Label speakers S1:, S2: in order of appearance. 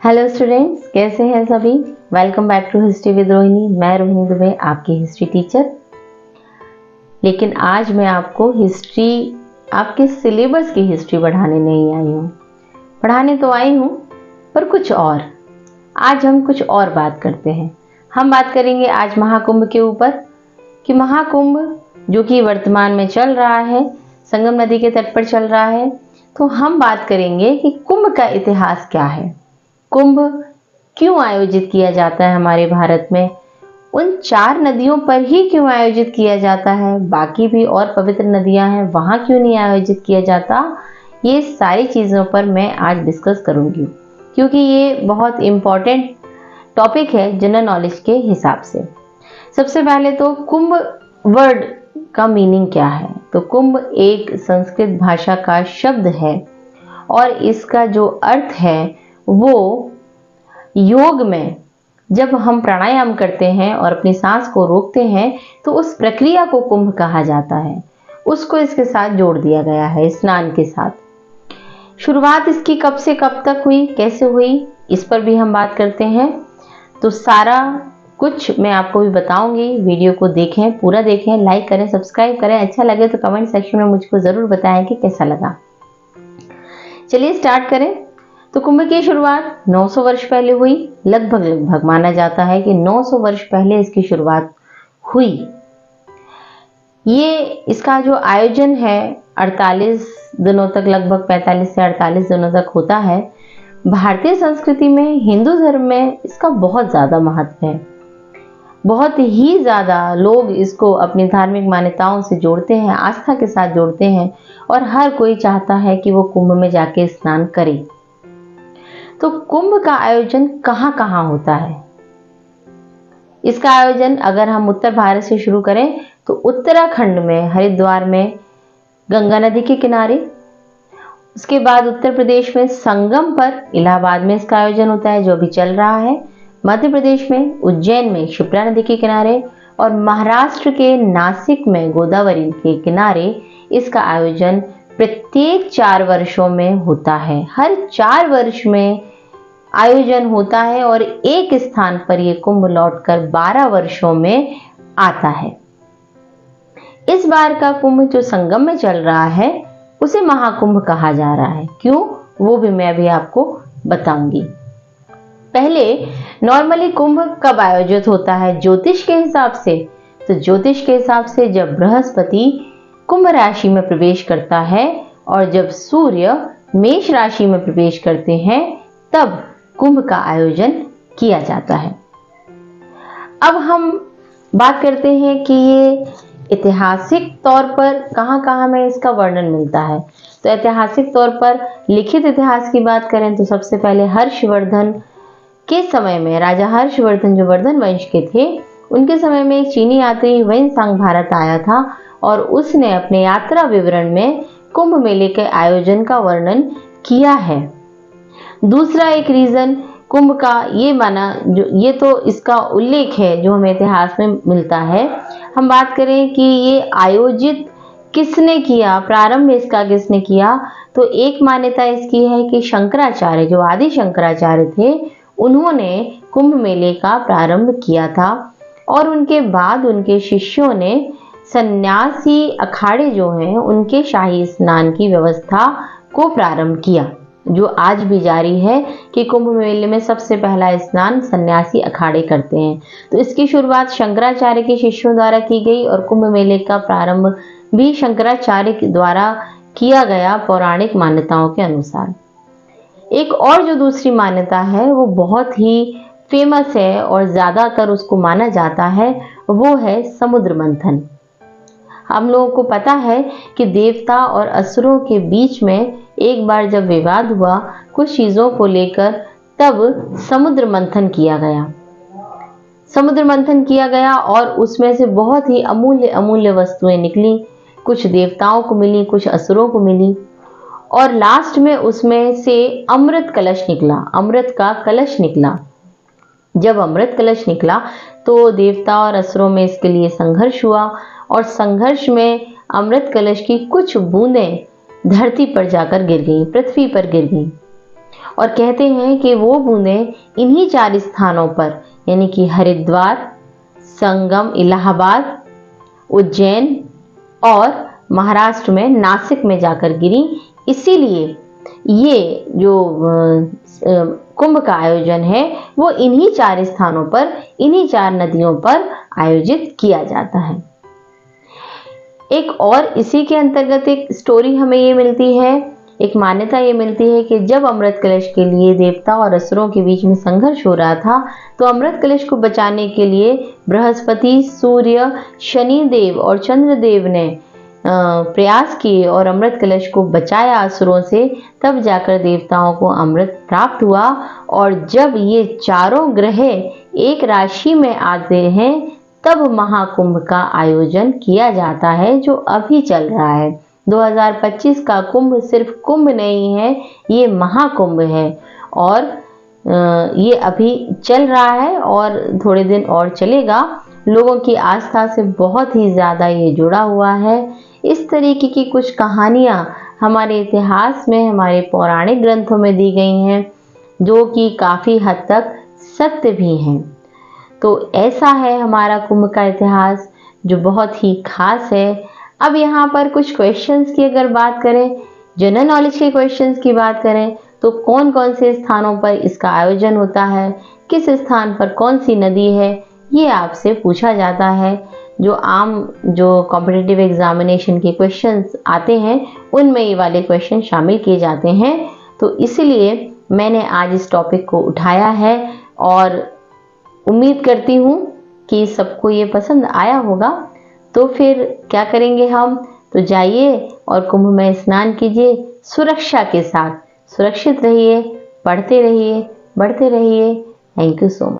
S1: Hello students, कैसे हैं सभी। Welcome back to history with Rohini. मैं रोहिणी दुबे, आपकी हिस्ट्री टीचर। लेकिन आज मैं आपको हिस्ट्री, आपके सिलेबस की हिस्ट्री पढ़ाने नहीं आई हूँ। पढ़ाने तो आई हूँ, पर कुछ और। आज हम कुछ और बात करते हैं। हम बात करेंगे आज महाकुंभ के ऊपर कि महाकुंभ जो कि वर्तमान में चल रहा है, संगम नदी के तट पर चल रहा है। तो हम बात करेंगे कि कुंभ का इतिहास क्या है, कुंभ क्यों आयोजित किया जाता है हमारे भारत में, उन 4 नदियों पर ही क्यों आयोजित किया जाता है, बाकी भी और पवित्र नदियां हैं वहां क्यों नहीं आयोजित किया जाता। ये सारी चीज़ों पर मैं आज डिस्कस करूंगी, क्योंकि ये बहुत इम्पॉर्टेंट टॉपिक है जनरल नॉलेज के हिसाब से। सबसे पहले तो कुंभ वर्ड का मीनिंग क्या है। तो कुंभ एक संस्कृत भाषा का शब्द है और इसका जो अर्थ है वो योग में जब हम प्राणायाम करते हैं और अपनी सांस को रोकते हैं तो उस प्रक्रिया को कुंभ कहा जाता है। उसको इसके साथ जोड़ दिया गया है, स्नान के साथ। शुरुआत इसकी कब से कब तक हुई, कैसे हुई, इस पर भी हम बात करते हैं। तो सारा कुछ मैं आपको भी बताऊंगी। वीडियो को देखें, पूरा देखें, लाइक करें, सब्सक्राइब करें। अच्छा लगे तो कमेंट सेक्शन में मुझको जरूर बताएं कि कैसा लगा। चलिए स्टार्ट करें। तो कुंभ की शुरुआत 900 वर्ष पहले हुई। लगभग माना जाता है कि 900 वर्ष पहले इसकी शुरुआत हुई। ये इसका जो आयोजन है 48 दिनों तक, लगभग 45 से 48 दिनों तक होता है। भारतीय संस्कृति में, हिंदू धर्म में इसका बहुत ज्यादा महत्व है। बहुत ही ज्यादा लोग इसको अपनी धार्मिक मान्यताओं से जोड़ते हैं, आस्था के साथ जोड़ते हैं और हर कोई चाहता है कि वो कुंभ में जाके स्नान करे। तो कुंभ का आयोजन कहां कहां होता है। इसका आयोजन अगर हम उत्तर भारत से शुरू करें तो उत्तराखंड में, हरिद्वार में, गंगा नदी के किनारे। उसके बाद उत्तर प्रदेश में संगम पर, इलाहाबाद में इसका आयोजन होता है जो अभी चल रहा है। मध्य प्रदेश में उज्जैन में क्षिप्रा नदी के किनारे और महाराष्ट्र के नासिक में गोदावरी के किनारे इसका आयोजन प्रत्येक 4 वर्षों में होता है। हर 4 वर्ष में आयोजन होता है और एक स्थान पर यह कुंभ लौटकर 12 वर्षों में आता है। इस बार का कुंभ जो संगम में चल रहा है उसे महाकुंभ कहा जा रहा है। क्यों, वो भी मैं अभी आपको बताऊंगी। पहले नॉर्मली कुंभ कब आयोजित होता है ज्योतिष के हिसाब से। तो ज्योतिष के हिसाब से जब बृहस्पति कुंभ राशि में प्रवेश करता है और जब सूर्य मेष राशि में प्रवेश करते हैं तब कुंभ का आयोजन किया जाता है। अब हम बात करते हैं कि ये ऐतिहासिक तौर पर कहां कहां में इसका वर्णन मिलता है। तो ऐतिहासिक तौर पर लिखित इतिहास की बात करें तो सबसे पहले हर्षवर्धन के समय में, राजा हर्षवर्धन जो वर्धन वंश के थे, उनके समय में एक चीनी यात्री ह्वेनसांग भारत आया था और उसने अपने यात्रा विवरण में कुंभ मेले के आयोजन का वर्णन किया है। दूसरा एक रीजन कुंभ का ये माना, जो ये तो इसका उल्लेख है जो हमें इतिहास में मिलता है। हम बात करें कि ये आयोजित किसने किया, प्रारंभ इसका किसने किया, तो एक मान्यता इसकी है कि शंकराचार्य, जो आदि शंकराचार्य थे, उन्होंने कुंभ मेले का प्रारंभ किया था और उनके बाद उनके शिष्यों ने सन्यासी अखाड़े जो हैं उनके शाही स्नान की व्यवस्था को प्रारंभ किया, जो आज भी जारी है कि कुंभ मेले में सबसे पहला स्नान सन्यासी अखाड़े करते हैं। तो इसकी शुरुआत शंकराचार्य के शिष्यों द्वारा की गई और कुंभ मेले का प्रारंभ भी शंकराचार्य द्वारा किया गया पौराणिक मान्यताओं के अनुसार। एक और जो दूसरी मान्यता है वो बहुत ही फेमस है और ज्यादातर उसको माना जाता है, वो है समुद्र मंथन। हम लोगों को पता है कि देवता और असुरों के बीच में एक बार जब विवाद हुआ कुछ चीजों को लेकर, तब समुद्र मंथन किया गया। समुद्र मंथन किया गया और उसमें से बहुत ही अमूल्य अमूल्य वस्तुएं निकली। कुछ देवताओं को मिली, कुछ असुरों को मिली और लास्ट में उसमें से अमृत कलश निकला, अमृत का कलश निकला। जब अमृत कलश निकला तो देवता और असुरों में इसके लिए संघर्ष हुआ और संघर्ष में अमृत कलश की कुछ बूंदें धरती पर जाकर गिर गई, पृथ्वी पर गिर गई और कहते हैं कि वो बूंदें इन्हीं 4 स्थानों पर यानी कि हरिद्वार, संगम इलाहाबाद, उज्जैन और महाराष्ट्र में नासिक में जाकर गिरी। इसीलिए ये जो कुंभ का आयोजन है वो इन्हीं 4 स्थानों पर, इन्हीं 4 नदियों पर आयोजित किया जाता है। एक और इसी के अंतर्गत एक स्टोरी हमें ये मिलती है, एक मान्यता ये मिलती है कि जब अमृत कलश के लिए देवता और असुरों के बीच में संघर्ष हो रहा था, तो अमृत कलश को बचाने के लिए बृहस्पति, सूर्य, शनिदेव और चंद्रदेव ने प्रयास किए और अमृत कलश को बचाया असुरों से। तब जाकर देवताओं को अमृत प्राप्त हुआ। और जब ये चारों ग्रह एक राशि में आते हैं तब महाकुंभ का आयोजन किया जाता है, जो अभी चल रहा है। 2025 का कुंभ सिर्फ कुंभ नहीं है, ये महाकुंभ है और ये अभी चल रहा है और थोड़े दिन और चलेगा। लोगों की आस्था से बहुत ही ज़्यादा ये जुड़ा हुआ है। इस तरीके की कुछ कहानियाँ हमारे इतिहास में, हमारे पौराणिक ग्रंथों में दी गई हैं, जो कि काफ़ी हद तक सत्य भी हैं। तो ऐसा है हमारा कुंभ का इतिहास, जो बहुत ही खास है। अब यहाँ पर कुछ क्वेश्चंस की अगर बात करें, जनरल नॉलेज के क्वेश्चंस की बात करें, तो कौन कौन से स्थानों पर इसका आयोजन होता है, किस स्थान पर कौन सी नदी है, ये आपसे पूछा जाता है। जो कॉम्पिटिटिव एग्जामिनेशन के क्वेश्चंस आते हैं उनमें ये वाले क्वेश्चन शामिल किए जाते हैं। तो इसलिए मैंने आज इस टॉपिक को उठाया है और उम्मीद करती हूँ कि सबको ये पसंद आया होगा। तो फिर क्या करेंगे हम, तो जाइए और कुंभ में स्नान कीजिए सुरक्षा के साथ। सुरक्षित रहिए, पढ़ते रहिए, बढ़ते रहिए। Thank you so much.